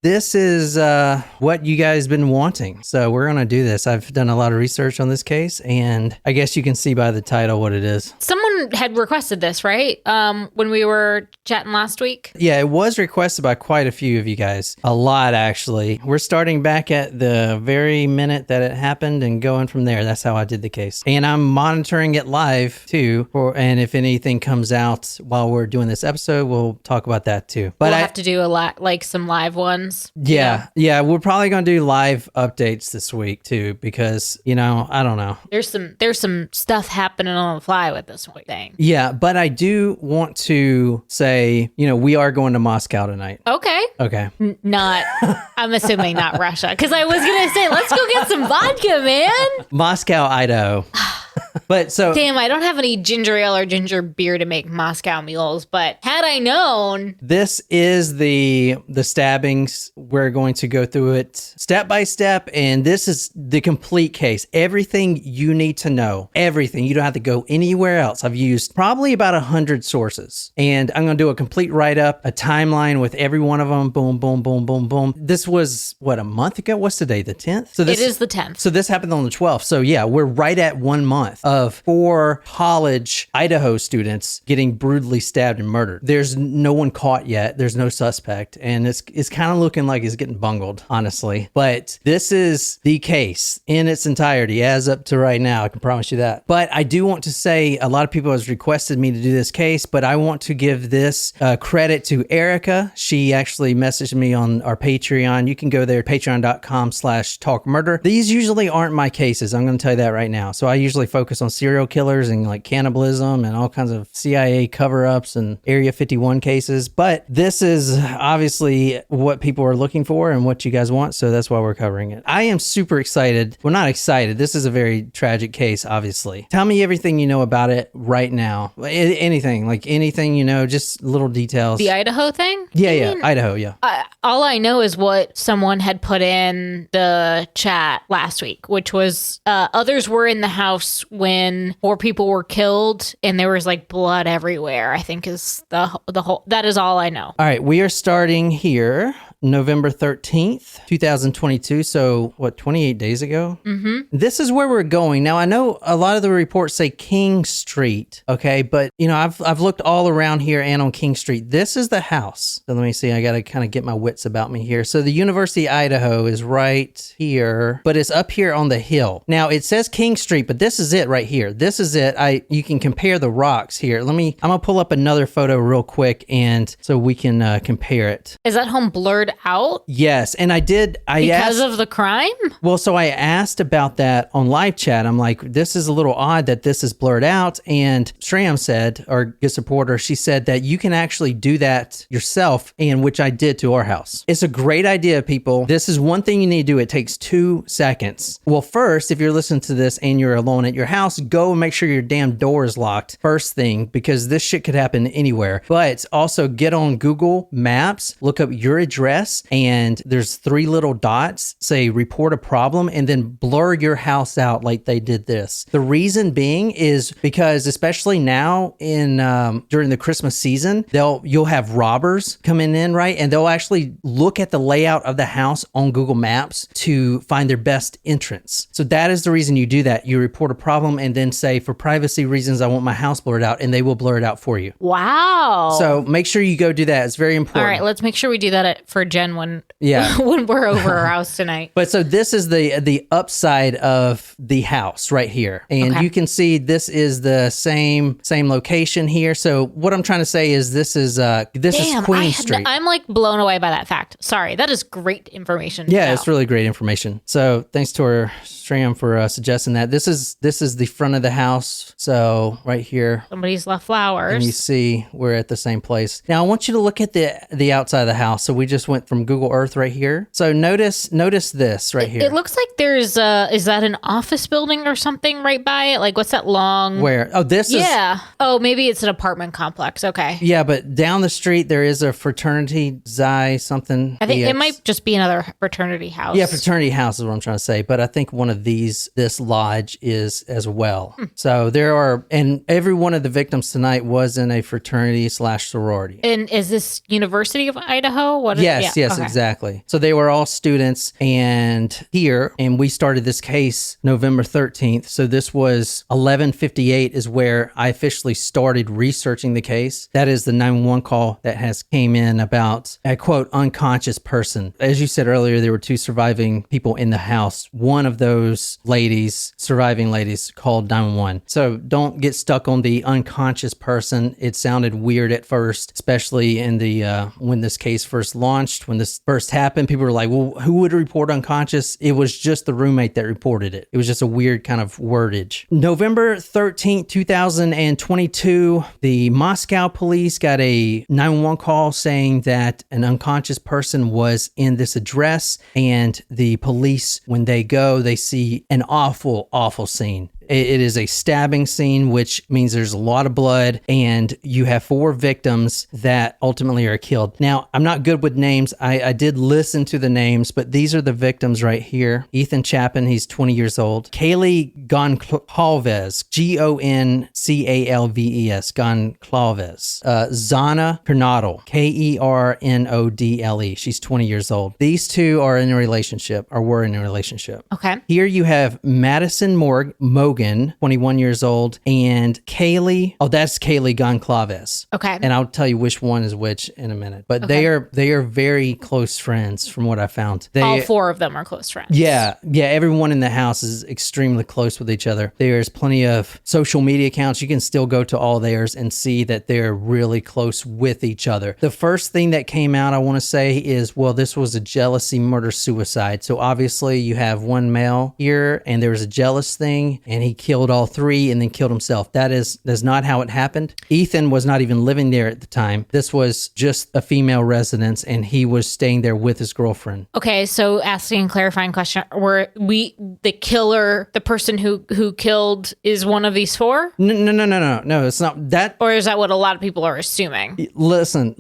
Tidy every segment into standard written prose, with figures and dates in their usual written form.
This is what you guys been wanting. So we're going to do this. I've done a lot of research on this case, and I guess you can see by the title what it is. Someone had requested this, right? When we were chatting last week? Yeah, it was requested by quite a few of you guys. A lot, actually. We're starting back at the very minute that it happened and going from there. That's how I did the case. And I'm monitoring it live, too. And if anything comes out while we're doing this episode, we'll talk about that, too. But we'll have to do a lot, like some live ones. Yeah, we're probably gonna do live updates this week too, because I don't know. There's some stuff happening on the fly with this thing. Yeah, but I do want to say, we are going to Moscow tonight. Okay. Not. I'm assuming not Russia, because I was gonna say let's go get some vodka, man. Moscow, Idaho. But so damn, I don't have any ginger ale or ginger beer to make Moscow mules, but had I known. This is the stabbings. We're going to go through it step by step, and this is the complete case. Everything you need to know. Everything. You don't have to go anywhere else. I've used probably about 100 sources, and I'm going to do a complete write-up, a timeline with every one of them. Boom, boom, boom, boom, boom. This was, a month ago? What's today? The 10th? So it is the 10th. So this happened on the 12th. So yeah, we're right at 1 month of 4 college Idaho students getting brutally stabbed and murdered. There's no one caught yet. There's no suspect. And it's kind of looking like it's getting bungled, honestly. But this is the case in its entirety as up to right now. I can promise you that. But I do want to say a lot of people has requested me to do this case, but I want to give this credit to Erica. She actually messaged me on our Patreon. You can go there, patreon.com/talkmurder. These usually aren't my cases. I'm going to tell you that right now. So I usually focus on serial killers and like cannibalism and all kinds of CIA cover-ups and Area 51 cases. But this is obviously what people are looking for and what you guys want. So that's why we're covering it. I am super excited. Well, not excited. This is a very tragic case, obviously. Tell me everything you know about it right now. Anything, just little details. The Idaho thing? Yeah, Idaho, yeah. All I know is what someone had put in the chat last week, which was others were in the house when 4 people were killed and there was like blood everywhere, I think is the whole, that is all I know. All right, we are starting here November 13th, 2022. So 28 days ago? Mm-hmm. This is where we're going. Now, I know a lot of the reports say King Street, okay? But, I've looked all around here and on King Street. This is the house. So let me see. I got to kind of get my wits about me here. So the University of Idaho is right here, but it's up here on the hill. Now, it says King Street, but this is it right here. This is it. You can compare the rocks here. I'm going to pull up another photo real quick and so we can compare it. Is that home blurred out? Yes, and I because of the crime? Well, so I asked about that on live chat. I'm like, this is a little odd that this is blurred out. And Shram said, our good supporter, she said that you can actually do that yourself, and which I did to our house. It's a great idea, people. This is one thing you need to do. It takes 2 seconds. Well, first, if you're listening to this and you're alone at your house, go and make sure your damn door is locked. First thing, because this shit could happen anywhere. But also get on Google Maps, look up your address, and there's 3 little dots, say report a problem, and then blur your house out like they did this. The reason being is because especially now in during the Christmas season, you'll have robbers coming in, right? And they'll actually look at the layout of the house on Google Maps to find their best entrance. So that is the reason you do that. You report a problem and then say, for privacy reasons, I want my house blurred out, and they will blur it out for you. Wow. So make sure you go do that. It's very important. All right, let's make sure we do that for Jen when we're over our house tonight. But so this is the upside of the house right here. And you can see this is the same location here. So what I'm trying to say is this is Queen Street. I'm like blown away by that fact. Sorry, that is great information. Yeah, it's really great information. So thanks to our Stram for suggesting that. This is the front of the house. So right here. Somebody's left flowers. And you see we're at the same place. Now I want you to look at the outside of the house. So we just went from Google Earth right here. So notice this right here. It looks like there's is that an office building or something right by it? Like what's that long? Where? Oh, this is. Yeah. Oh, maybe it's an apartment complex. Okay. Yeah, but down the street there is a fraternity Xi something. I think it might just be another fraternity house. Yeah, fraternity house is what I'm trying to say. But I think one of this lodge is as well. So there are, and every one of the victims tonight was in a fraternity / sorority. And is this University of Idaho? Yes, yes, okay. exactly. So they were all students and we started this case November 13th. So this was 11:58 is where I officially started researching the case. That is the 911 call that has came in about a quote unconscious person. As you said earlier, there were 2 surviving people in the house. One of those surviving ladies called 911. So don't get stuck on the unconscious person. It sounded weird at first, especially in the when this case first launched, when this first happened. People were like, well, who would report unconscious? It was just the roommate that reported it. It was just a weird kind of wordage. November 13th, 2022, the Moscow police got a 911 call saying that an unconscious person was in this address, and the police, when they go, they see an awful, awful scene. It is a stabbing scene, which means there's a lot of blood, and you have 4 victims that ultimately are killed. Now, I'm not good with names. I did listen to the names, but these are the victims right here. Ethan Chapin, he's 20 years old. Kaylee Goncalves, Goncalves, Goncalves. Xana Kernodle, Kernodle. She's 20 years old. These 2 are in a relationship, or were in a relationship. Okay. Here you have Madison Mogen, 21 years old, and Kaylee. Oh, that's Kaylee Goncalves. Okay. And I'll tell you which one is which in a minute. But they are very close friends from what I found. All 4 of them are close friends. Yeah. Everyone in the house is extremely close with each other. There's plenty of social media accounts. You can still go to all theirs and see that they're really close with each other. The first thing that came out, I want to say, is, well, this was a jealousy murder-suicide. So obviously you have one male here, and there was a jealous thing, and he killed all 3 and then killed himself. That's not how it happened. Ethan was not even living there at the time. This was just a female residence, and he was staying there with his girlfriend. Okay, so asking a clarifying question: the killer, the person who killed, is one of these 4? No, it's not that. Or is that what a lot of people are assuming? Listen.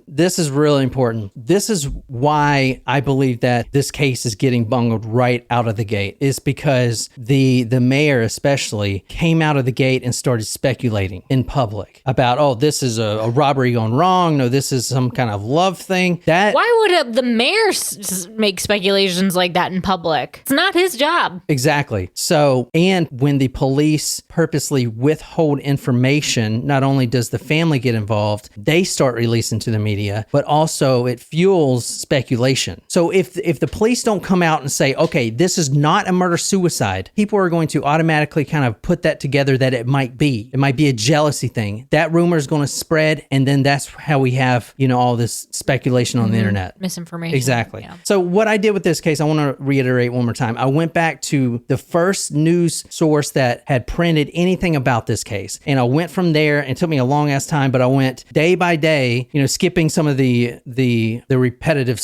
This is really important. This is why I believe that this case is getting bungled right out of the gate. Is because the mayor especially came out of the gate and started speculating in public about, oh, this is a robbery gone wrong. No, this is some kind of love thing. Why would the mayor make speculations like that in public? It's not his job. Exactly. So, and when the police purposely withhold information, not only does the family get involved, they start releasing to the media, but also it fuels speculation. So if the police don't come out and say, okay, this is not a murder-suicide, people are going to automatically kind of put that together that it might be. It might be a jealousy thing. That rumor is going to spread, and then that's how we have, all this speculation on the internet. Misinformation. Exactly. Yeah. So what I did with this case, I want to reiterate one more time. I went back to the first news source that had printed anything about this case, and I went from there. It took me a long ass time, but I went day by day, skipping some of the repetitive,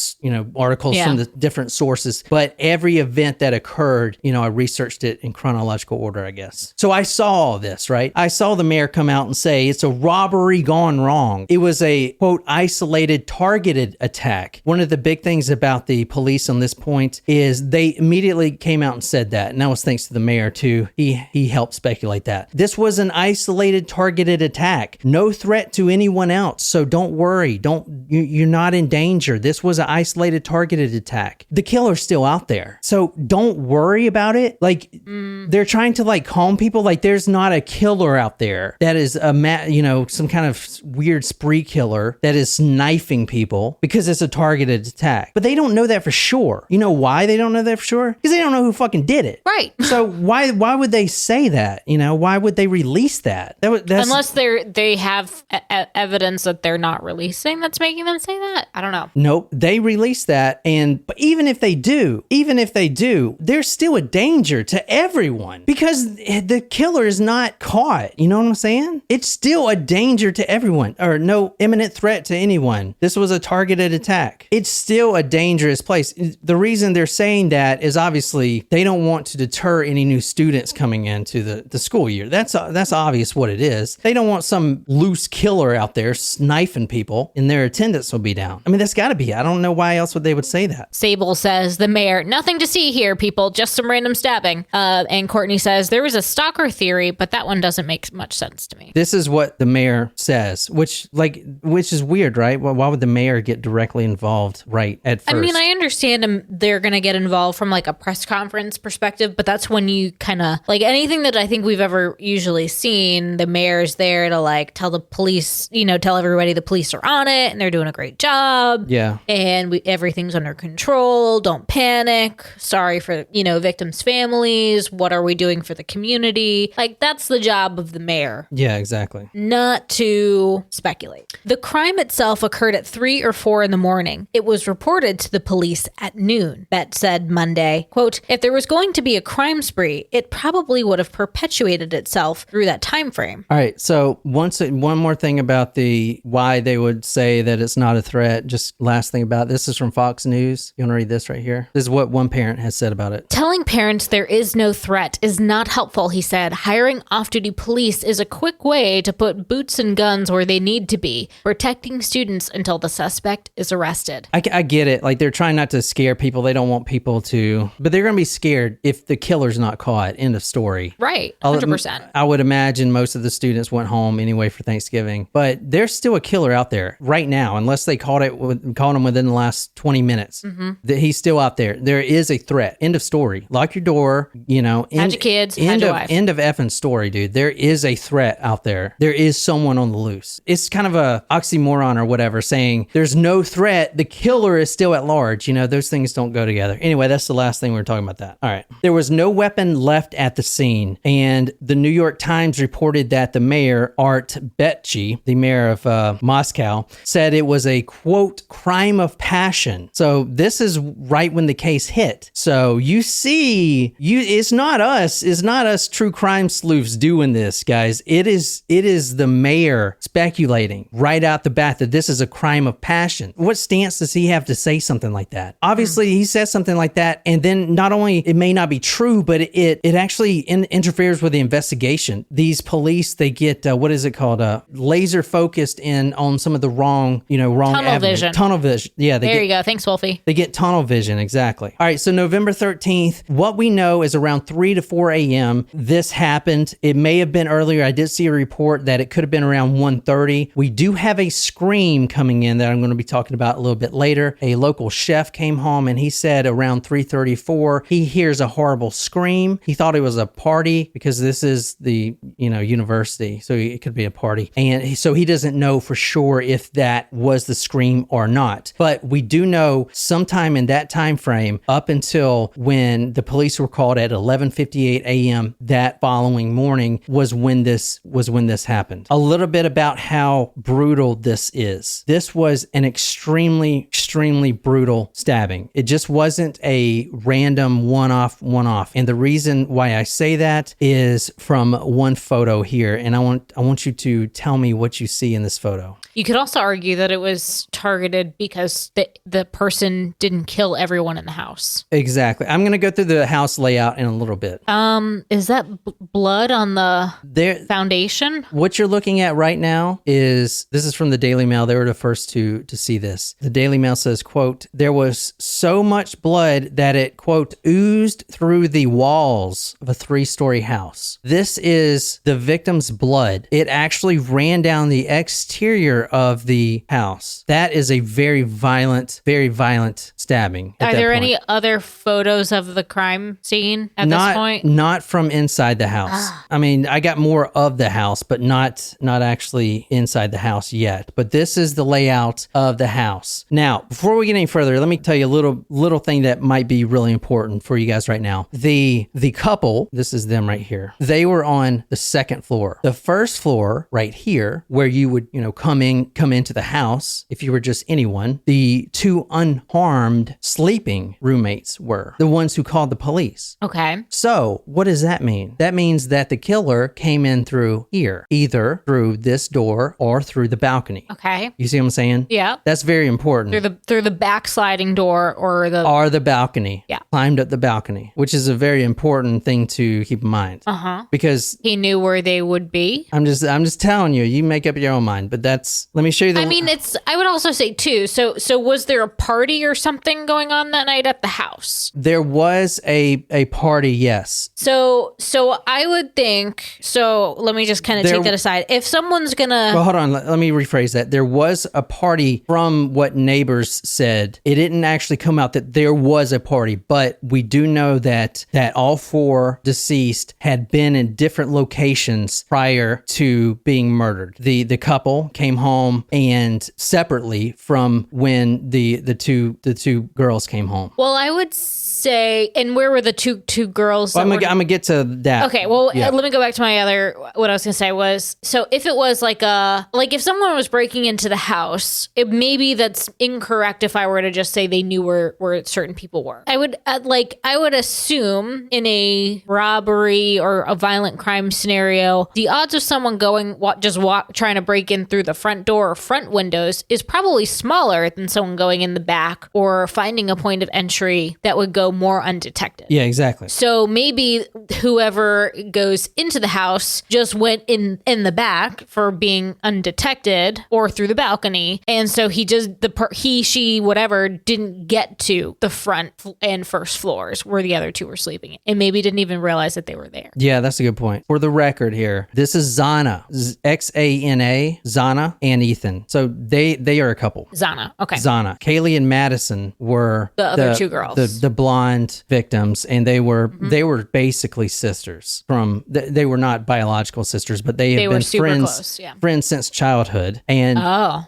articles from the different sources. But every event that occurred, I researched it in chronological order, I guess. So I saw all this, right? I saw the mayor come out and say it's a robbery gone wrong. It was a, quote, isolated, targeted attack. One of the big things about the police on this point is they immediately came out and said that. And that was thanks to the mayor, too. He helped speculate that. This was an isolated, targeted attack. No threat to anyone else. So don't worry. You're not in danger. This was an isolated, targeted attack. The killer's still out there. So don't worry about it. They're trying to calm people. There's not a killer out there that is some kind of weird spree killer that is knifing people because it's a targeted attack. But they don't know that for sure. You know why they don't know that for sure? Because they don't know who fucking did it. Right. So why would they say that? Why would they release that? Unless they have evidence that they're not releasing that's making them say that. I don't know. Nope. They released that. But even if they do, there's still a danger to everyone because the killer is not caught. You know what I'm saying? It's still a danger to everyone, or no imminent threat to anyone. This was a targeted attack. It's still a dangerous place. The reason they're saying that is obviously they don't want to deter any new students coming into the school year. That's obvious what it is. They don't want some loose killer out there sniping people and their attendance will be down. I mean, that's got to be. I don't know why else would they would say that. Sable says, the mayor, nothing to see here, people, just some random stabbing. And Courtney says, says there was a stalker theory, but that one doesn't make much sense to me. This is what the mayor says, which is weird, right? Well, why would the mayor get directly involved right at first? I mean, I understand they're going to get involved from like a press conference perspective, but that's when you kind of like anything that I think we've ever usually seen, the mayor's there to like tell the police, tell everybody the police are on it and they're doing a great job. Yeah. And everything's under control. Don't panic. Sorry for, victims' families. What are we doing for the community? Like, that's the job of the mayor. Yeah, exactly. Not to speculate. The crime itself occurred at 3 or 4 in the morning. It was reported to the police at noon. Bet said Monday, quote, if there was going to be a crime spree, it probably would have perpetuated itself through that time frame. All right. So one more thing about why they would say that it's not a threat. Just last thing about this is from Fox News. You want to read this right here? This is what one parent has said about it. Telling parents there is no threat is not helpful, he said. Hiring off-duty police is a quick way to put boots and guns where they need to be, protecting students until the suspect is arrested. I get it. Like, they're trying not to scare people. They don't want people to, but they're going to be scared if the killer's not caught. End of story. Right. 100%. I would imagine most of the students went home anyway for Thanksgiving, but there's still a killer out there right now, unless they caught him within the last 20 minutes. That he's still out there. There is a threat. End of story. Lock your door. Hide your kids. Hide your wife. End of effing story, dude. There is a threat out there. There is someone on the loose. It's kind of a oxymoron or whatever, saying there's no threat. The killer is still at large. Those things don't go together. Anyway, that's the last thing we were talking about that. All right. There was no weapon left at the scene, and the New York Times reported that the mayor, Art Betsy, the mayor of Moscow, said it was a, quote, crime of passion. So this is right when the case hit. So you see, it's not us true crime sleuths doing this, guys. It is the mayor speculating right out the bat that this is a crime of passion. What stance does he have to say something like that? Obviously, he says something like that, and then not only it may not be true, but it actually interferes with the investigation. These police, they get what is it called? Laser focused in on some of the wrong tunnel vision. Tunnel vision. Yeah, there you go. Thanks, Wolfie. They get tunnel vision, exactly. All right, so November 13th, what we know is around 3 to 4 a.m. this happened. It may have been earlier. I did see a report that it could have been around 1:30. We do have a scream coming in that I'm going to be talking about a little bit later. A local chef came home and he said around 3:34, he hears a horrible scream. He thought it was a party because this is the, university, so it could be a party. And so he doesn't know for sure if that was the scream or not. But we do know sometime in that time frame, up until when the police were called at 11:58 a.m. that following morning, was when this happened. A little bit about how brutal this is. This was an extremely brutal stabbing. It just wasn't a random one-off. And the reason why I say that is from one photo here, and I want you to tell me what you see in this photo. You could also argue that it was targeted because the person didn't kill everyone in the house. Exactly. I'm going to go through the house layout in a little bit. Is that blood on the foundation? What you're looking at right now this is from the Daily Mail. They were the first to see this. The Daily Mail says, quote, there was so much blood that it, quote, oozed through the walls of a 3-story house. This is the victim's blood. It actually ran down the exterior of the house. That is a very violent stabbing. Are there any other photos of the crime scene at this point? Not from inside the house. I mean, I got more of the house, but not actually inside the house yet. But this is the layout of the house. Now, before we get any further, let me tell you a little thing that might be really important for you guys right now. The couple, this is them right here. They were on the second floor. The first floor right here, where you would, come into the house if you were just anyone. The 2 unharmed sleeping roommates were the ones who called the police. Okay. So what does that mean? That means that the killer came in through here, either through this door or through the balcony. Okay. You see what I'm saying? Yeah. That's very important. Through the backsliding door or the balcony. Yeah. Climbed up the balcony, which is a very important thing to keep in mind. Because he knew where they would be. I'm just telling you, you make up your own mind, but let me show you I would also say too, so was there a party or something going on that night at the house? There was a party, yes. So I would think, so let me just kind of take that aside. If someone's gonna... Well, hold on. Let me rephrase that. There was a party from what neighbors said. It didn't actually come out that there was a party, but we do know that all 4 deceased had been in different locations prior to being murdered. The couple came home and separately from when the two girls came home. Well, I would say, and where were the two girls? Well, I'm gonna get to that. Okay, well, let me go back to my other. What I was gonna say was, so if it was like if someone was breaking into the house, maybe that's incorrect. If I were to just say they knew where certain people were, I would assume in a robbery or a violent crime scenario, the odds of someone trying to break in through the front door or front windows is probably smaller than someone going in the back or finding a point of entry that would go more undetected. Yeah, exactly. So maybe whoever goes into the house just went in the back for being undetected or through the balcony. And so she, whatever, didn't get to the front and first floors where the other 2 were sleeping and maybe didn't even realize that they were there. Yeah, that's a good point. For the record here, this is Xana, Xana, Xana and Ethan. So they are a couple. Xana, okay. Xana. Kaylee and Madison were the other 2 girls. The blonde victims, and they were basically sisters. They were not biological sisters, but they have been friends since childhood. And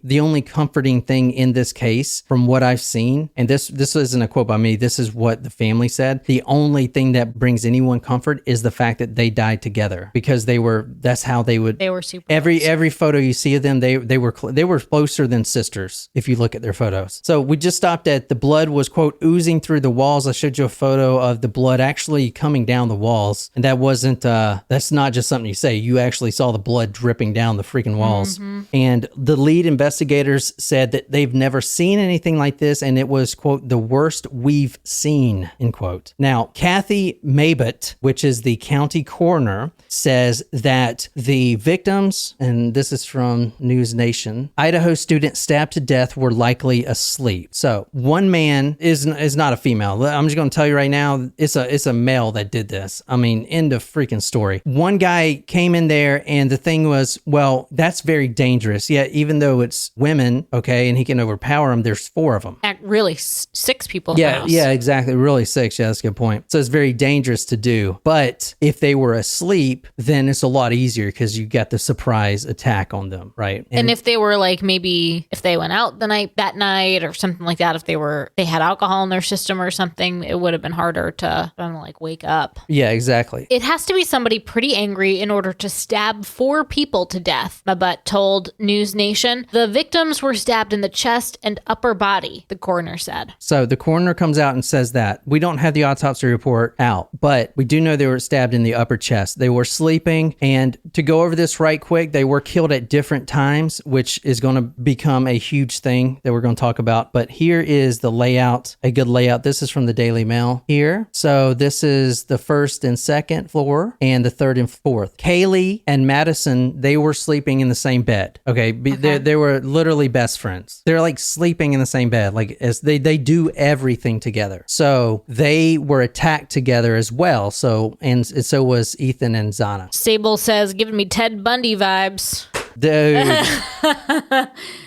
the only comforting thing in this case, from what I've seen, and this isn't a quote by me, this is what the family said. The only thing that brings anyone comfort is the fact that they died together, because that's how they would. They were super. Every photo you see of them, they were closer than sisters if you look at their photos. So we just stopped at the blood was, quote, oozing through the walls. I showed you a photo of the blood actually coming down the walls, and that's not just something you say. You actually saw the blood dripping down the freaking walls. Mm-hmm. And the lead investigators said that they've never seen anything like this, and it was, quote, the worst we've seen, end quote. Now, Kathy Mabott, which is the county coroner, says that the victims, and this is from News Nation, Idaho students stabbed to death were likely asleep. So one man is not a female. I'm just going to tell you right now, it's a male that did this. I mean, end of freaking story. One guy came in there, and the thing was, well, that's very dangerous. Yeah, even though it's women, okay, and he can overpower them, there's 4 of them. Really, 6 people in the house. Yeah, exactly. Really 6. Yeah, that's a good point. So it's very dangerous to do. But if they were asleep, then it's a lot easier because you got the surprise attack on them, right? And if they were maybe if they went out that night or something like that, if they had alcohol in their system or something, it would have been harder to wake up. Yeah, exactly. It has to be somebody pretty angry in order to stab 4 people to death, Mabott told News Nation. The victims were stabbed in the chest and upper body, the coroner said. So the coroner comes out and says that. We don't have the autopsy report out, but we do know they were stabbed in the upper chest. They were sleeping, and to go over this right quick, they were killed at different times, which is going to become a huge thing that we're going to talk about. But here is the layout, a good layout. This is from the Daily Mail here. So this is the first and second floor and the third and fourth. Kaylee and Madison, they were sleeping in the same bed. Okay. They were literally best friends. They're sleeping in the same bed, as they do everything together. So they were attacked together as well. So was Ethan and Xana. Sable says, giving me Ted Bundy vibes. Dude,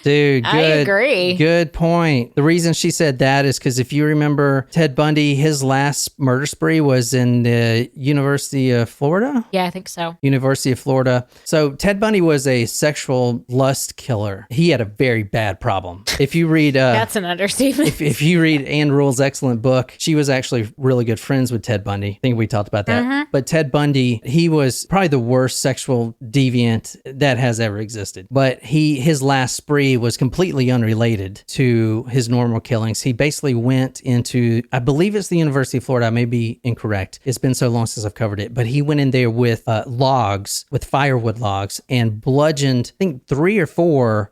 good. I agree. Good point. The reason she said that is because if you remember Ted Bundy, his last murder spree was in the University of Florida. Yeah, I think so. University of Florida. So Ted Bundy was a sexual lust killer. He had a very bad problem. If you read... That's an understatement. If you read Anne Rule's excellent book, she was actually really good friends with Ted Bundy. I think we talked about that. Mm-hmm. But Ted Bundy, he was probably the worst sexual deviant that has ever existed. But his last spree was completely unrelated to his normal killings. He basically went into, I believe it's the University of Florida. I may be incorrect. It's been so long since I've covered it. But he went in there with with firewood logs, and bludgeoned, I think, 3 or 4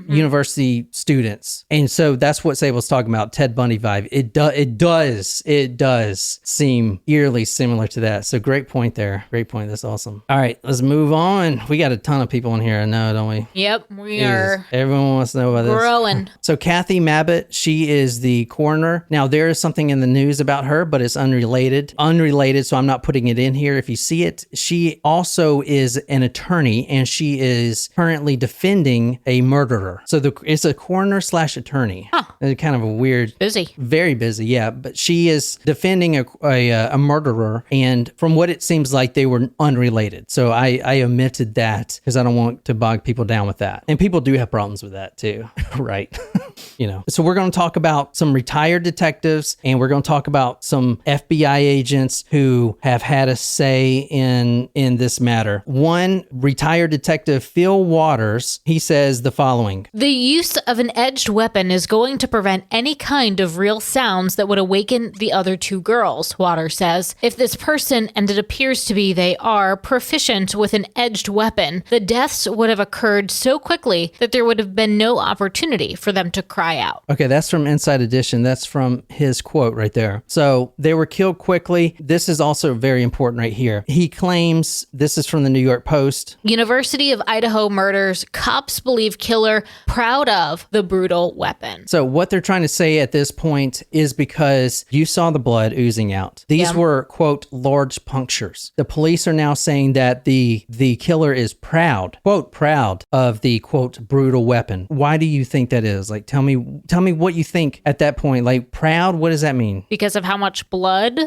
university students. And so that's what Sable's talking about, Ted Bundy vibe. It does seem eerily similar to that. So great point there. Great point. That's awesome. All right, let's move on. We got a ton of people in here, I know. know, don't we? Yep, we Jesus. are Everyone wants to know about this. growing. So Kathy Mabbitt, she is the coroner. Now there is something in the news about her, but it's unrelated. So I'm not putting it in here. If you see it, she also is an attorney, and she is currently defending a murderer. So it's a coroner / attorney. Huh. It's kind of a weird. Busy. Very busy, yeah. But she is defending a murderer, and from what it seems like, they were unrelated. So I omitted that because I don't want to bog people down with that. And people do have problems with that too, right? So we're going to talk about some retired detectives, and we're going to talk about some FBI agents who have had a say in this matter. One retired detective, Phil Waters, he says the following. The use of an edged weapon is going to prevent any kind of real sounds that would awaken the other two girls, Waters says. If this person, and it appears to be they are, proficient with an edged weapon, the deaths would have occurred so quickly that there would have been no opportunity for them to cry out. Okay, that's from Inside Edition. That's from his quote right there. So they were killed quickly. This is also very important right here. He claims, this is from the New York Post. University of Idaho murders. Cops believe killer proud of the brutal weapon. So what they're trying to say at this point is because you saw the blood oozing out. These were, quote, large punctures. The police are now saying that the killer is proud, quote, proud of the, quote, brutal weapon. Why do you think that is? Like, tell me what you think at that point. Like, proud, what does that mean? Because of how much blood,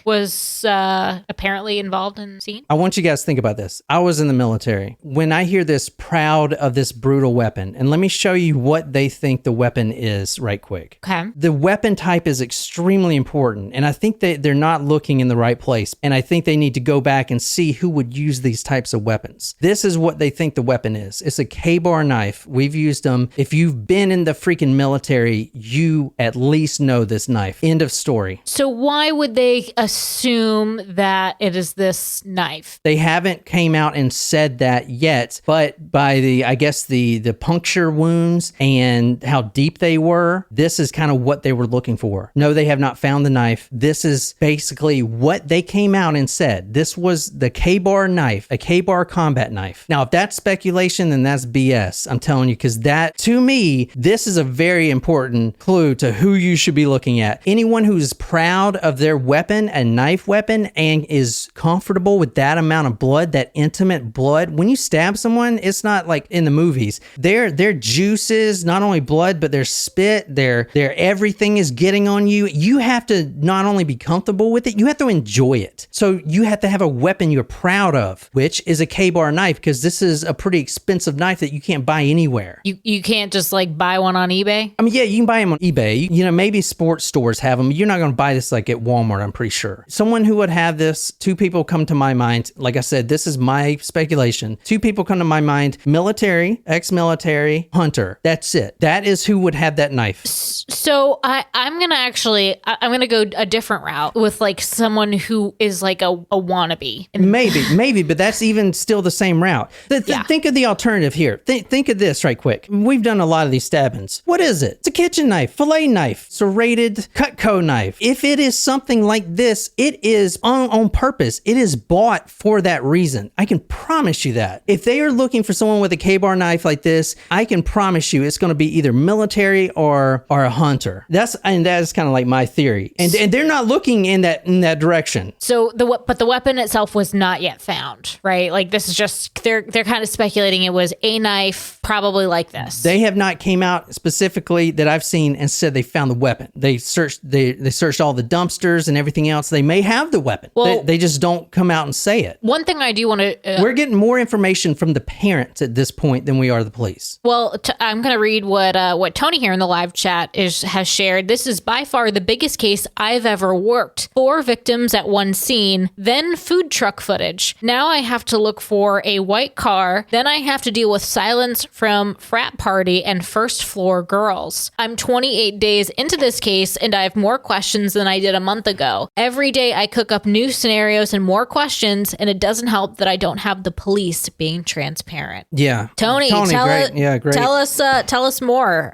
was apparently involved in the scene? I want you guys to think about this. I was in the military. When I hear this proud of this brutal weapon, and let me show you what they think the weapon is right quick. Okay. The weapon type is extremely important, and I think they're not looking in the right place, and I think they need to go back and see who would use these types of weapons. This is what they think the weapon is. It's a K-bar knife. We've used them. If you've been in the freaking military, you at least know this knife. End of story. So why would they assume that it is this knife? They haven't came out and said that yet, but by the puncture wounds and how deep they were, this is kind of what they were looking for. No, they have not found the knife. This is basically what they came out and said. This was the K-bar knife, a K-bar combat knife. Now, if that's speculation, then that's BS. I'm telling you, because that, to me, this is a very important clue to who you should be looking at. Anyone who's proud of their weapon, a knife weapon, and is comfortable with that amount of blood, that intimate blood. When you stab someone, it's not like in the movies. Their juices, not only blood, but their spit, their everything is getting on you. You have to not only be comfortable with it, you have to enjoy it. So you have to have a weapon you're proud of, which is a K-bar knife, because this is a pretty expensive knife that you can't buy anywhere. You can't just like buy one on eBay? I mean, yeah, you can buy them on eBay. Maybe sports stores have them. You're not going to buy this like at Walmart, I'm pretty sure. Someone who would have this, two people come to my mind. Like I said, this is my speculation. Two people come to my mind: military, ex-military, hunter. That's it. That is who would have that knife. So I'm going to go a different route with like someone who is like a wannabe. Maybe, but that's even still the same route. Think of the alternative here. Think of this right quick. We've done a lot of these stabbings. What is it? It's a kitchen knife, fillet knife, serrated Cutco knife. If it is something like this, it is on purpose. It is bought for that reason. I can promise you that. If they are looking for someone with a K-bar knife like this, I can promise you it's going to be either military or a hunter. That is kind of like my theory. And they're not looking in that direction. So but the weapon itself was not yet found, right? Like this is just they're kind of speculating it was a knife, probably like this. They have not came out specifically that I've seen and said they found the weapon. They searched all the dumpsters and everything else. They may have the weapon. Well, they just don't come out and say it. One thing I do want to we're getting more information from the parents at this point than we are the police. Well, I'm going to read what Tony here in the live chat has shared. This is by far the biggest case I've ever worked. 4 victims at one scene, then food truck footage. Now I have to look for a white car. Then I have to deal with silence from frat party and first floor girls. I'm 28 days into this case and I have more questions than I did a month ago. Every day I cook up new scenarios and more questions, and it doesn't help that I don't have the police being transparent. Yeah. Tony great. Tell us more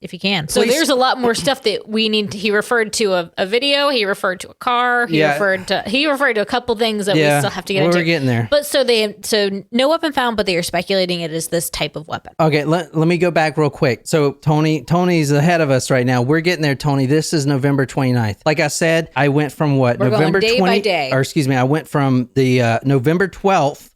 if you can. So there's a lot more stuff that we need. He referred to a video. He referred to a car. He referred to a couple things that we still have to get into. We're getting there. But so no weapon weapon found, but they are speculating it is this type of weapon. Okay, let me go back real quick. So Tony's ahead of us right now. We're getting there, Tony. This is November 29th. Like I said, I went from what? We're November going day 20 by day. Or excuse me, I went from the November 12th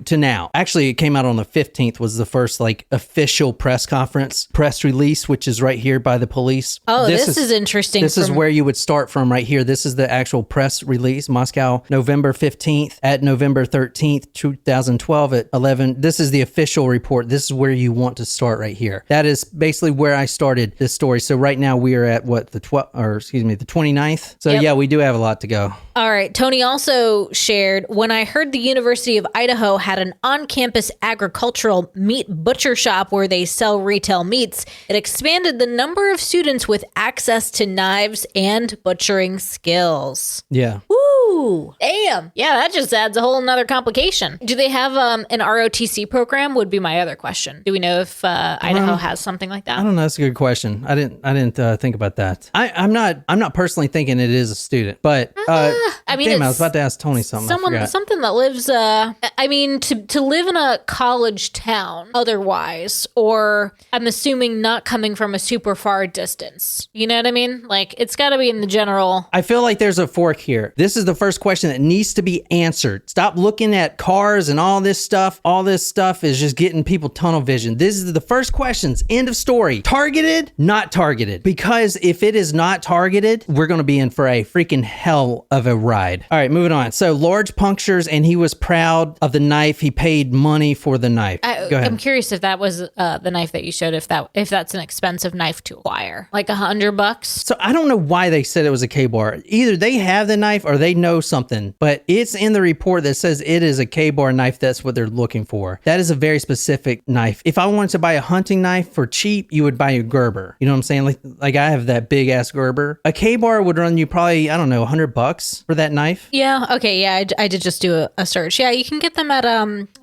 to now. Actually, it came out on the 15th was the first like official press conference, press release, which is right here by the police. Oh, this is interesting. This is where you would start from right here. This is the actual press release, Moscow, November 15th at November 13th, 2012 at 11. This is the official report. This is where you want to start right here. That is basically where I started this story. So right now we are at what, the 29th. So yeah, we do have a lot to go. All right. Tony also shared, when I heard the University of Idaho had an on-campus agricultural meat butcher shop where they sell retail meats, it expanded the number of students with access to knives and butchering skills. Yeah. Woo! Damn. Yeah, that just adds a whole nother complication. Do they have an ROTC program? Would be my other question. Do we know if Idaho has something like that? I don't know. That's a good question. I didn't think about that. I'm not personally thinking it is a student, but I mean, I was about to ask Tony something. Something that lives. I mean, to live in a college town, otherwise, or I'm assuming not coming from a super far distance. You know what I mean? Like, it's got to be in the general. I feel like there's a fork here. This is the first question that needs to be answered. Stop looking at cars and all this stuff. All this stuff is just getting people tunnel vision. This is the first questions. End of story. Targeted, not targeted. Because if it is not targeted, we're going to be in for a freaking hell of a ride. All right, moving on. So large punctures, and he was proud of the knife. He paid money for the knife. Go ahead. I'm curious if that was the knife that you showed. If that's an expensive knife to acquire, like $100. So I don't know why they said it was a K-bar. Either they have the knife or they know something, but it's in the report that says it is a K-bar knife. That's what they're looking for. That is a very specific knife. If I wanted to buy a hunting knife for cheap, you would buy a Gerber. You know what I'm saying? Like I have that big ass Gerber. A K-bar would run you probably, I don't know, $100 for that knife. Yeah. Okay. Yeah. I did just do a search. Yeah. You can get them at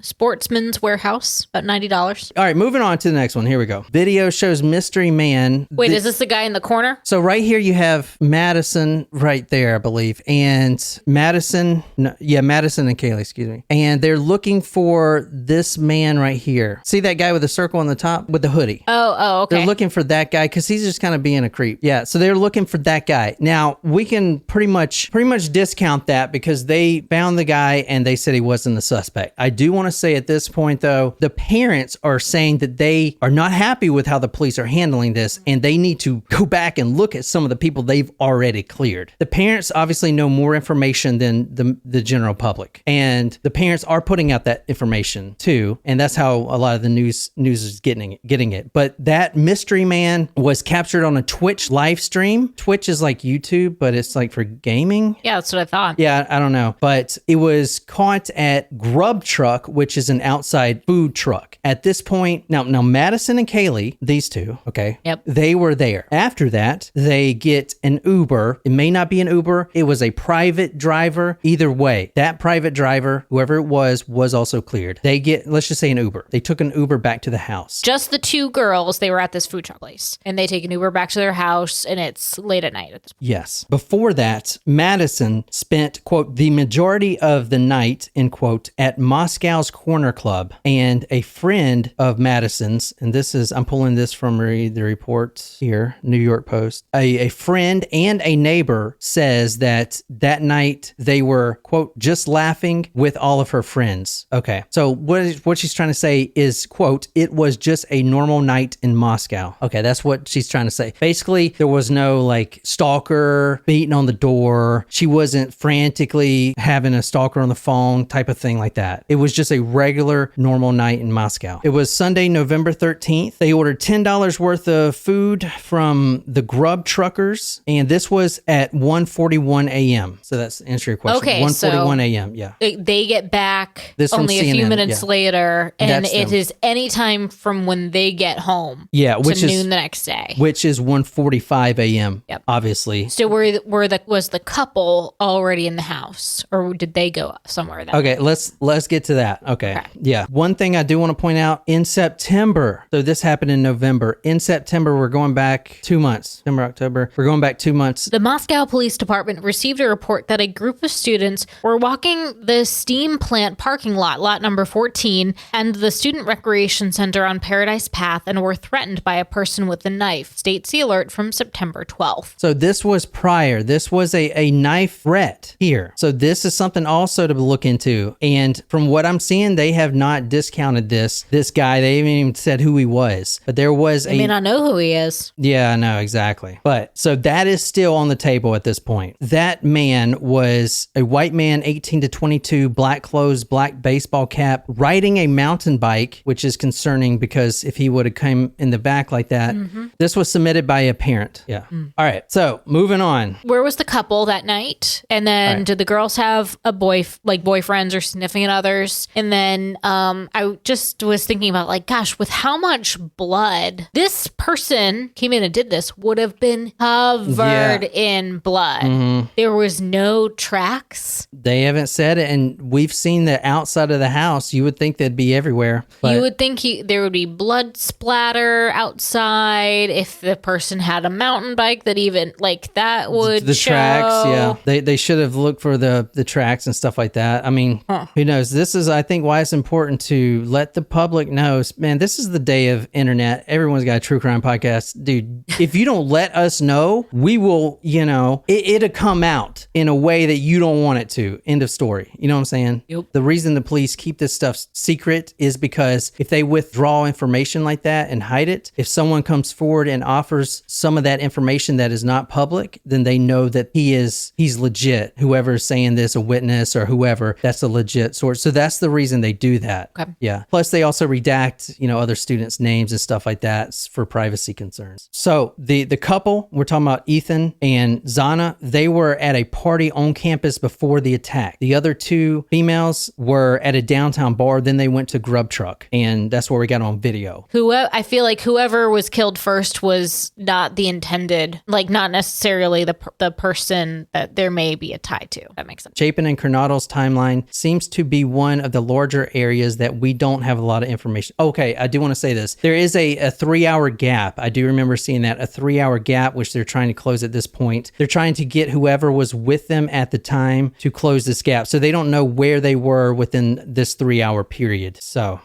Sportsman's Warehouse, about $90. All right. Moving on to the next one. Here we go. Video shows mystery man. Wait, is this the guy in the corner? So right here you have Madison right there, I believe. And Madison and Kaylee, excuse me. And they're looking for this man right here. See that guy with the circle on the top with the hoodie? Oh, okay. They're looking for that guy because he's just kind of being a creep. Yeah, so they're looking for that guy. Now, we can pretty much discount that because they found the guy and they said he wasn't the suspect. I do want to say at this point, though, the parents are saying that they are not happy with how the police are handling this and they need to go back and look at some of the people they've already cleared. The parents obviously know more information than the general public, and the parents are putting out that information too, and that's how a lot of the news is getting it. But that mystery man was captured on a Twitch live stream. Twitch is like YouTube, but it's like for gaming. Yeah, that's what I thought. Yeah, I don't know, but it was caught at Grub Truck, which is an outside food truck. At this point, now Madison and Kaylee, these two, okay, yep, they were there. After that, they get an Uber. It may not be an Uber. It was a private driver. Either way, that private driver, whoever it was also cleared. They get, let's just say, an Uber. They took an Uber back to the house. Just the two girls, they were at this food truck place, and they take an Uber back to their house, and it's late at night at this point. Yes. Before that, Madison spent, quote, the majority of the night, end quote, at Moscow's Corner Club, and a friend of Madison's, and this is, I'm pulling this from the report here, New York Post, a friend and a neighbor says that night they were, quote, just laughing with all of her friends. Okay. So what she's trying to say is, quote, it was just a normal night in Moscow. Okay. That's what she's trying to say. Basically, there was no like stalker beating on the door. She wasn't frantically having a stalker on the phone type of thing like that. It was just a regular normal night in Moscow. It was Sunday, November 13th. They ordered $10 worth of food from the Grub Truckers, and this was at 1:41 a.m. So that's answer your question. Okay, 1:41 a.m. Yeah. They get back this only a few CNN, minutes later, and that's it is any time from when they get home. Yeah, which to noon the next day. Which is 1:45 a.m. Yep. Obviously. So was the couple already in the house, or did they go somewhere? Okay, let's get to that. Okay. Yeah. One thing I do want to point out, in September, so this happened in November. In September, we're going back 2 months. September, October. We're going back 2 months. The Moscow Police Department received a report that a group of students were walking the steam plant parking lot number 14, and the student recreation center on Paradise Path, and were threatened by a person with a knife. State Sea Alert from September 12th. So this was prior. This was a knife threat here. So this is something also to look into. And from what I'm seeing, they have not discounted this guy. They haven't even said who he was. But there was I mean, I know who he is. Yeah, I know, exactly. But so that is still on the table at this point. That man was a white man, 18 to 22, black clothes, black baseball cap, riding a mountain bike, which is concerning because if he would have come in the back like that, this was submitted by a parent. Yeah. All right. So moving on. Where was the couple that night? And then did the girls have a boyfriends or significant others? And then I just was thinking about like, gosh, with how much blood this person came in and did this would have been covered in blood. There was no tracks. They haven't said it, and we've seen the outside of the house. You would think they'd be everywhere. You would think there would be blood splatter outside. If the person had a mountain bike, that even like that would the show. Tracks. Yeah, they should have looked for the tracks and stuff like that. I mean, who knows? This is, I think, why it's important to let the public know. Man, this is the day of internet. Everyone's got a true crime podcast, dude. If you don't let us know, we will. It'll come out in a way that you don't want it to. End of story. You know what I'm saying? Yep. The reason the police keep this stuff secret is because if they withdraw information like that and hide it, if someone comes forward and offers some of that information that is not public, then they know that he's legit. Whoever is saying this, a witness or whoever, that's a legit source. So that's the reason they do that. Okay. Yeah. Plus they also redact, other students' names and stuff like that for privacy concerns. So the couple, we're talking about Ethan and Xana, they were at a party on campus before the attack. The other two females were at a downtown bar, then they went to Grub Truck, and that's where we got on video. I feel like whoever was killed first was not the intended, like not necessarily the person that there may be a tie to. That makes sense. Chapin and Kernodle's timeline seems to be one of the larger areas that we don't have a lot of information. Okay, I do want to say this. There is a 3-hour gap. I do remember seeing that, a 3-hour gap, which they're trying to close at this point. They're trying to get whoever was with them at the time to close this gap. So they don't know where they were within this 3-hour period. So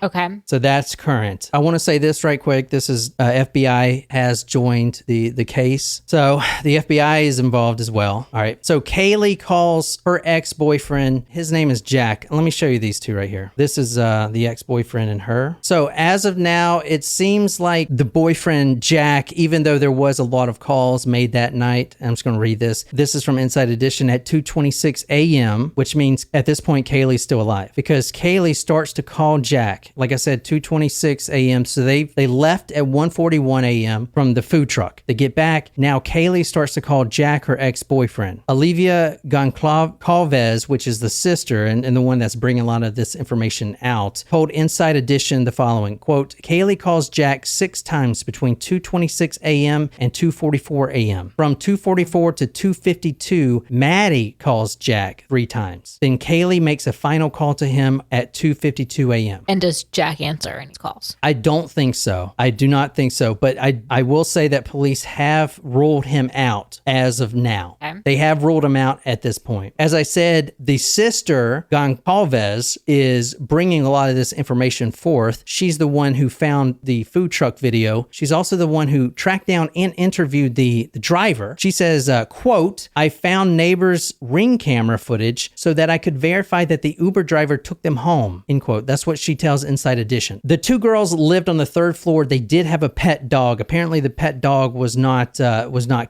that's current. I want to say this right quick. This is FBI has joined the case. So the FBI is involved as well. All right. So Kaylee calls her ex-boyfriend. His name is Jack. Let me show you these two right here. This is the ex-boyfriend and her. So as of now, it seems like the boyfriend, Jack, even though there was a lot of calls made that night, I'm just going to read this. This is from Inside Edition at 2:26 a.m., which means at this point, Kaylee's still alive because Kaylee starts to call Jack. Like I said, 2:26 a.m. So they left at 1:41 a.m. from the food truck. They get back. Now Kaylee starts to call Jack, her ex-boyfriend. Olivia Goncalves, which is the sister and the one that's bringing a lot of this information out, told Inside Edition the following, quote, Kaylee calls Jack 6 times between 2:26 a.m. and 2:44 a.m. From 2:44 to 2:52, Maddie calls Jack 3 times. Then Kaylee makes a final call to him at 2:52 a.m. And does Jack answer any calls? I don't think so. I do not think so. But I will say that police have ruled him out as of now. Okay. They have ruled him out at this point. As I said, the sister, Goncalves, is bringing a lot of this information forth. She's the one who found the food truck video. She's also the one who tracked down and interviewed the driver. She says, quote, I found neighbors' ring camera footage so that I could verify that the Uber driver took them home, end quote. That's what she tells Inside Edition. The 2 girls lived on the 3rd floor. They did have a pet dog. Apparently the pet dog was not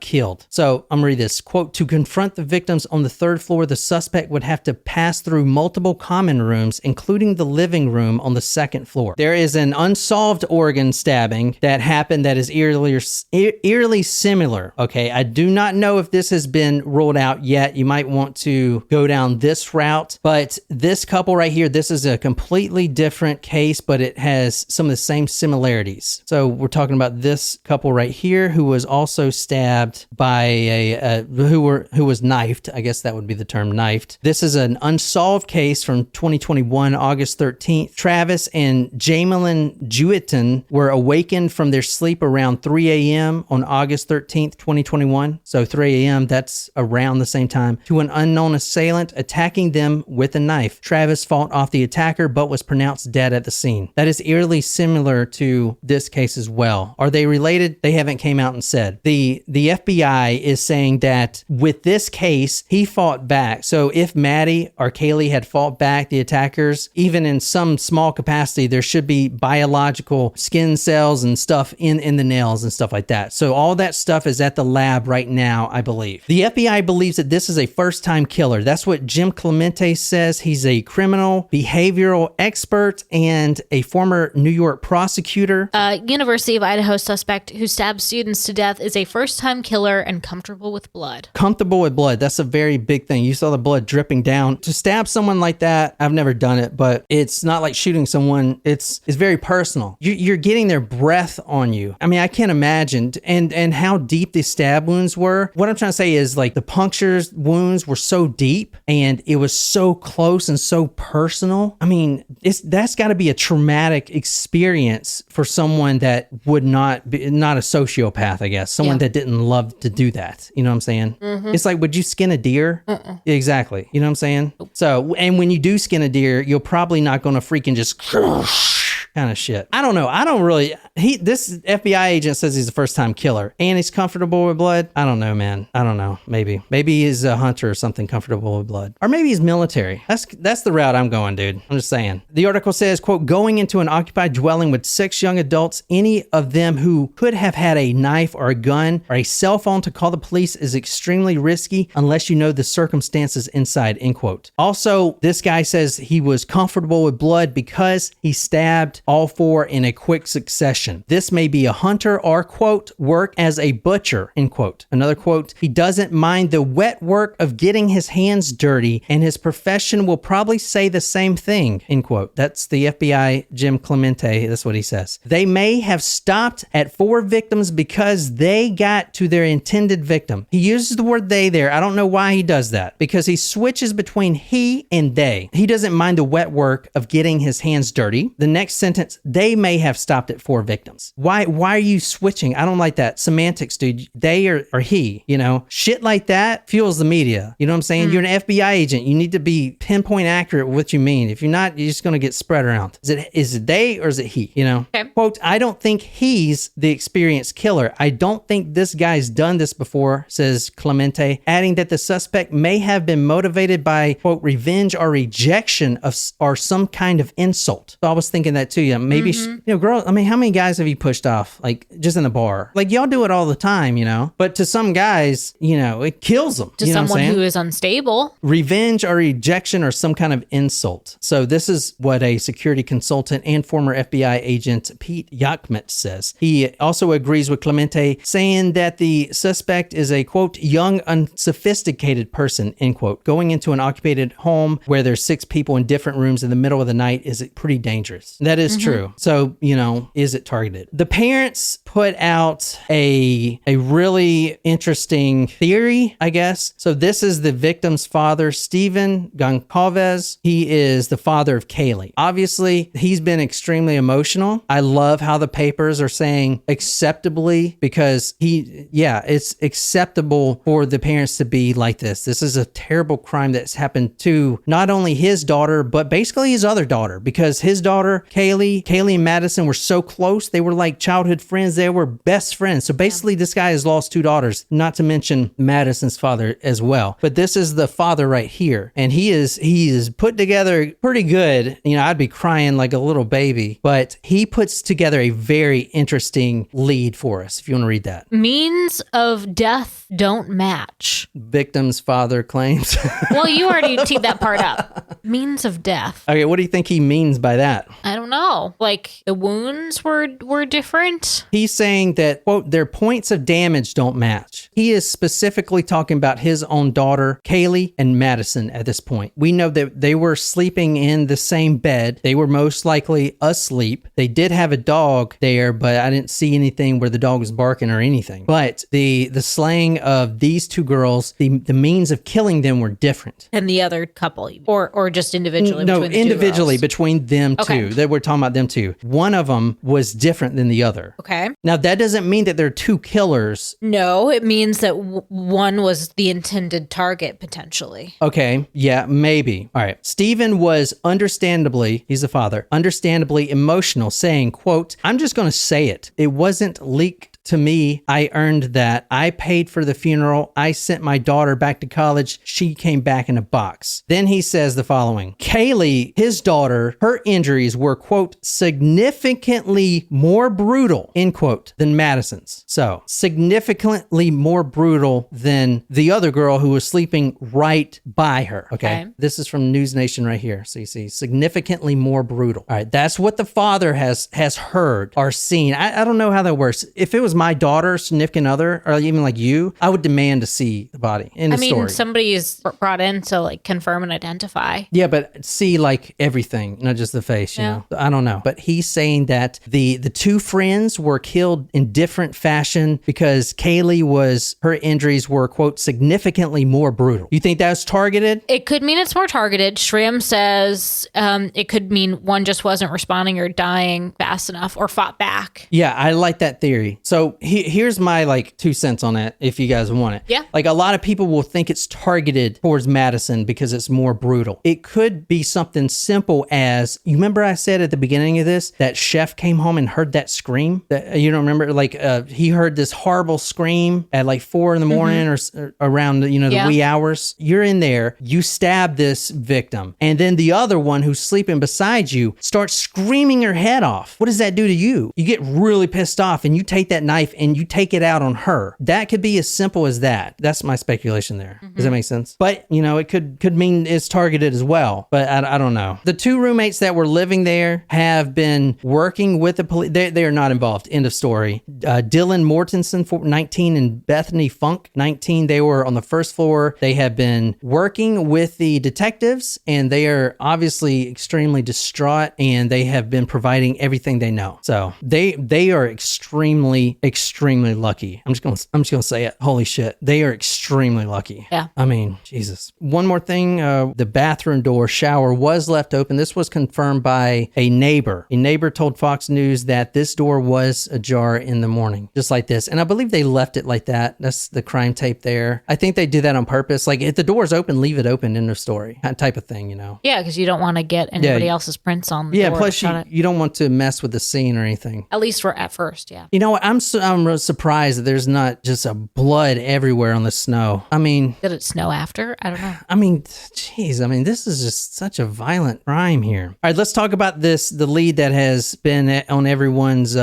killed. So I'm gonna read this. Quote, to confront the victims on the 3rd floor, the suspect would have to pass through multiple common rooms, including the living room on the 2nd floor. There is an unsolved Oregon stabbing that happened that is eerily similar. Okay, I do not know if this has been ruled out yet. You might want to go down this route, but this couple right here, this is a completely different case, but it has some of the same similarities. So we're talking about this couple right here who was also stabbed by who who was knifed. I guess that would be the term, knifed. This is an unsolved case from 2021, August 13th. Travis and Jamelin Jewett were awakened from their sleep around 3 a.m. on August 13th, 2021. So 3 a.m., that's around the same time, to an unknown assailant attacking them with a knife. Travis fought off the attacker but was pronounced dead at the scene. That is eerily similar to this case as well. Are they related? They haven't came out and said. The FBI is saying that with this case, he fought back. So if Maddie or Kaylee had fought back the attackers, even in some small capacity, there should be biological skin cells and stuff in the nails and stuff like that. So all that stuff is at the lab right now, I believe. The FBI believes that this is a first-time killer. That's what Jim Clemente says. He's a criminal behavioral expert and a former New York prosecutor. University of Idaho suspect who stabbed students to death is a first-time killer and comfortable with blood. Comfortable with blood. That's a very big thing. You saw the blood dripping down. To stab someone like that, I've never done it, but it's not like shooting someone. It's very personal. You're getting their breath on you. I mean, I can't imagine. And how deep the stab wounds were. What I'm trying to say is like the punctures wounds were so deep and it was so close and so personal. I mean, that's got to be a traumatic experience for someone that would not a sociopath, I guess. Someone that didn't love to do that. You know what I'm saying? Mm-hmm. It's like, would you skin a deer? Exactly. You know what I'm saying? So, and when you do skin a deer, you're probably not going to freaking just kind of shit. I don't know. I don't really. This FBI agent says he's a first-time killer and he's comfortable with blood. I don't know, man. I don't know. Maybe he's a hunter or something, comfortable with blood, or maybe he's military. That's the route I'm going, dude. I'm just saying. The article says, quote, going into an occupied dwelling with 6 young adults, any of them who could have had a knife or a gun or a cell phone to call the police is extremely risky unless you know the circumstances inside, end quote. Also, this guy says he was comfortable with blood because he stabbed all 4 in a quick succession. This may be a hunter or, quote, work as a butcher, end quote. Another quote, he doesn't mind the wet work of getting his hands dirty and his profession will probably say the same thing, end quote. That's the FBI Jim Clemente. That's what he says. They may have stopped at 4 victims because they got to their intended victim. He uses the word they there. I don't know why he does that, because he switches between he and they. He doesn't mind the wet work of getting his hands dirty. The next sentence, they may have stopped at 4 victims. Why are you switching? I don't like that. Semantics, dude. They or he, you know, shit like that fuels the media. You know what I'm saying? You're an FBI agent. You need to be pinpoint accurate with what you mean. If you're not, you're just going to get spread around. Is it they or is it he? You know? Okay. Quote, I don't think he's the experienced killer. I don't think this guy's done this before, says Clemente, adding that the suspect may have been motivated by, quote, revenge or rejection of or some kind of insult. So I was thinking that too. Yeah, maybe, you know, girl, I mean, how many guys have you pushed off? Like just in the bar? Like y'all do it all the time, you know? But to some guys, you know, it kills them. To someone who is unstable. Revenge or rejection or some kind of insult. So this is what a security consultant and former FBI agent Pete Yakmet says. He also agrees with Clemente, saying that the suspect is a, quote, young, unsophisticated person, end quote. Going into an occupied home where there's 6 people in different rooms in the middle of the night is pretty dangerous. That is true. So, you know, is it targeted? The parents put out a really interesting theory, I guess. So this is the victim's father, Stephen Goncalves. He is the father of Kaylee. Obviously, he's been extremely emotional. I love how the papers are saying acceptably, because it's acceptable for the parents to be like this. This is a terrible crime that's happened to not only his daughter, but basically his other daughter, because his daughter, Kaylee and Madison were so close. They were like childhood friends. They were best friends. So basically this guy has lost 2 daughters, not to mention Madison's father as well. But this is the father right here. And he is put together pretty good. You know, I'd be crying like a little baby, but he puts together a very interesting lead for us. If you want to read that. Means of death don't match. Victim's father claims. Well, you already teed that part up. Means of death. Okay, what do you think he means by that? I don't know. Like the wounds were different. He's saying that, quote, their points of damage don't match. He is specifically talking about his own daughter, Kaylee, and Madison at this point. We know that they were sleeping in the same bed. They were most likely asleep. They did have a dog there, but I didn't see anything where the dog was barking or anything. But the slaying of these two girls, the means of killing them were different. And the other couple, or just individually? No, between the individually two girls? between them two. That we're talking about them two. One of them was different than the other. Okay. Now, that doesn't mean that they're two killers. No, it means that one was the intended target, potentially. Okay, yeah, maybe. All right. Stephen was understandably, he's the father, understandably emotional, saying, quote, I'm just going to say it. It wasn't leaked to me. I earned that. I paid for the funeral. I sent my daughter back to college. She came back in a box. Then he says the following. Kaylee, his daughter, her injuries were, quote, significantly more brutal, end quote, than Madison's. So, significantly more brutal than the other girl who was sleeping right by her. Okay. This is from News Nation right here. So you see, significantly more brutal. All right. That's what the father has heard or seen. I don't know how that works. If it was my daughter, significant other, or even like you, I would demand to see the body in the story. Somebody is brought in to like confirm and identify. Yeah, but see like everything, not just the face, you know? I don't know. But he's saying that the two friends were killed in different fashion because her injuries were, quote, significantly more brutal. You think that's targeted? It could mean it's more targeted. Shram says it could mean one just wasn't responding or dying fast enough or fought back. Yeah, I like that theory. So here's my like 2 cents on that if you guys want it. Yeah. Like a lot of people will think it's targeted towards Madison because it's more brutal. It could be something simple as, you remember I said at the beginning of this that Chef came home and heard that scream? You don't remember? Like he heard this horrible scream at like 4 a.m. or around, the wee hours. You're in there, you stab this victim, and then the other one who's sleeping beside you starts screaming her head off. What does that do to you? You get really pissed off and you take that knife and you take it out on her. That could be as simple as that. That's my speculation there. Does that make sense? But, it could mean it's targeted as well. But I don't know. The two roommates that were living there have been working with the police. They are not involved. End of story. Dylan Mortensen, 19, and Bethany Funk, 19. They were on the first floor. They have been working with the detectives, and they are obviously extremely distraught, and they have been providing everything they know. So they are extremely lucky. I'm just gonna say it. Holy shit. They are extremely lucky. Yeah. I mean, Jesus. One more thing. The bathroom door shower was left open. This was confirmed by a neighbor. A neighbor told Fox News that this door was ajar in the morning, just like this. And I believe they left it like that. That's the crime tape there. I think they do that on purpose. Like if the door's open, leave it open, end of story. That type of thing, Yeah, because you don't want to get anybody else's prints on the door. Yeah, plus you don't want to mess with the scene or anything. At least at first, yeah. You know what? I'm surprised that there's not just a blood everywhere on the snow. I mean... Did it snow after? I don't know. I mean, geez. I mean, this is just such a violent crime here. All right, let's talk about the lead that has been on everyone's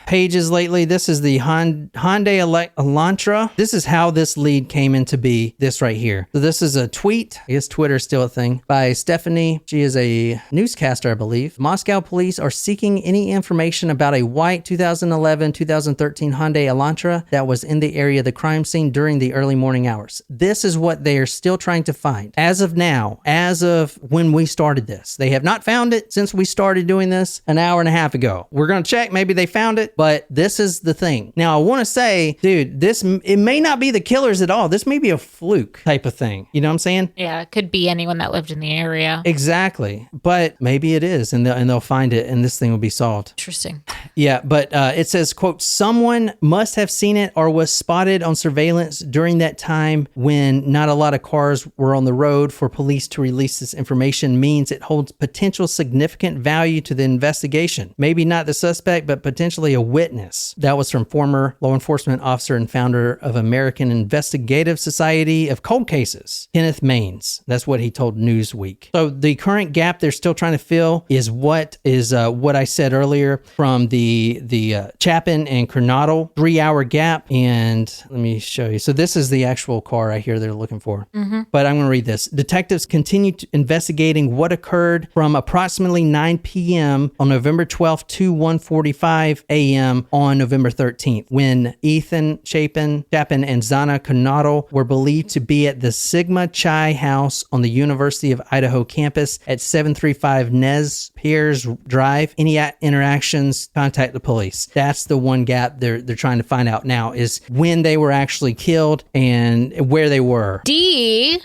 pages lately. This is the Hyundai Elantra. This is how this lead came into be, this right here. So this is a tweet. I guess Twitter is still a thing. By Stephanie. She is a newscaster, I believe. Moscow police are seeking any information about a white 2011-2013 Hyundai Elantra that was in the area of the crime scene during the early morning hours. This is what they are still trying to find. As of now, as of when we started this, they have not found it since we started doing this an hour and a half ago. We're going to check. Maybe they found it, but this is the thing. Now, I want to say, dude, it may not be the killers at all. This may be a fluke type of thing. You know what I'm saying? Yeah, it could be anyone that lived in the area. Exactly. But maybe it is, and they'll find it, and this thing will be solved. Interesting. Yeah, but it says, quote, someone must have seen it or was spotted on surveillance during that time when not a lot of cars were on the road. For police to release this information means it holds potential significant value to the investigation. Maybe not the suspect, but potentially a witness. That was from former law enforcement officer and founder of American Investigative Society of Cold Cases, Kenneth Maines. That's what he told Newsweek. So the current gap they're still trying to fill is what I said earlier from the the Chapin and Kernodle 3-hour gap. And let me show you. So this is the actual car right here they're looking for. But I'm going to read this. Detectives continued investigating what occurred from approximately 9 p.m. on November 12th to 1:45 a.m. on November 13th, when Ethan Chapin and Xana Kernodle were believed to be at the Sigma Chi House on the University of Idaho campus at 735 Nez Perce Drive. Any interactions, contact the police. That's the one gap they're trying to find out now, is when they were actually killed and where they were. D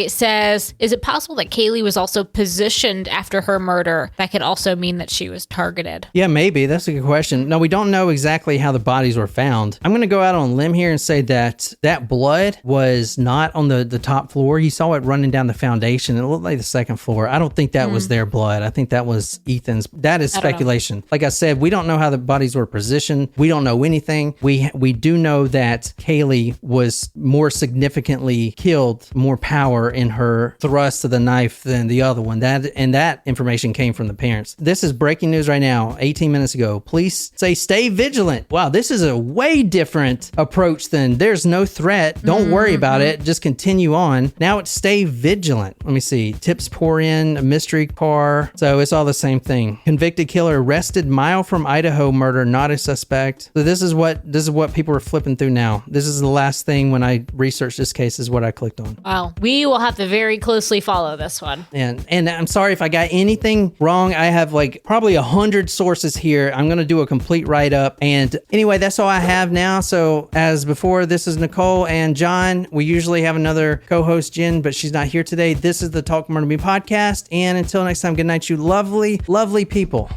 says, is it possible that Kaylee was also positioned after her murder? That could also mean that she was targeted. Yeah, maybe. That's a good question. No, we don't know exactly how the bodies were found. I'm going to go out on a limb here and say that blood was not on the top floor. He saw it running down the foundation. It looked like the second floor. I don't think that was their blood. I think that was Ethan's. That is speculation. Like I said, we don't know how the bodies were positioned. We don't know anything. We do know that Kaylee was more significantly killed, more power in her thrust of the knife than the other one. That information came from the parents. This is breaking news right now, 18 minutes ago. Police say stay vigilant. Wow, this is a way different approach than there's no threat. Don't worry about it. Just continue on. Now it's stay vigilant. Let me see. Tips pour in, a mystery car. So it's all the same thing. Convicted killer arrested, mile from Idaho murder, not a suspect. So this is what people are flipping through now. This is the last thing when I researched this case is what I clicked on. Wow. We will have to very closely follow this one. And I'm sorry if I got anything wrong. I have like probably 100 sources here. I'm going to do a complete write-up. And anyway, that's all I have now. So as before, this is Nicole and John. We usually have another co-host, Jen, but she's not here today. This is the Talk Murder Me podcast. And until next time, good night, you lovely, lovely people.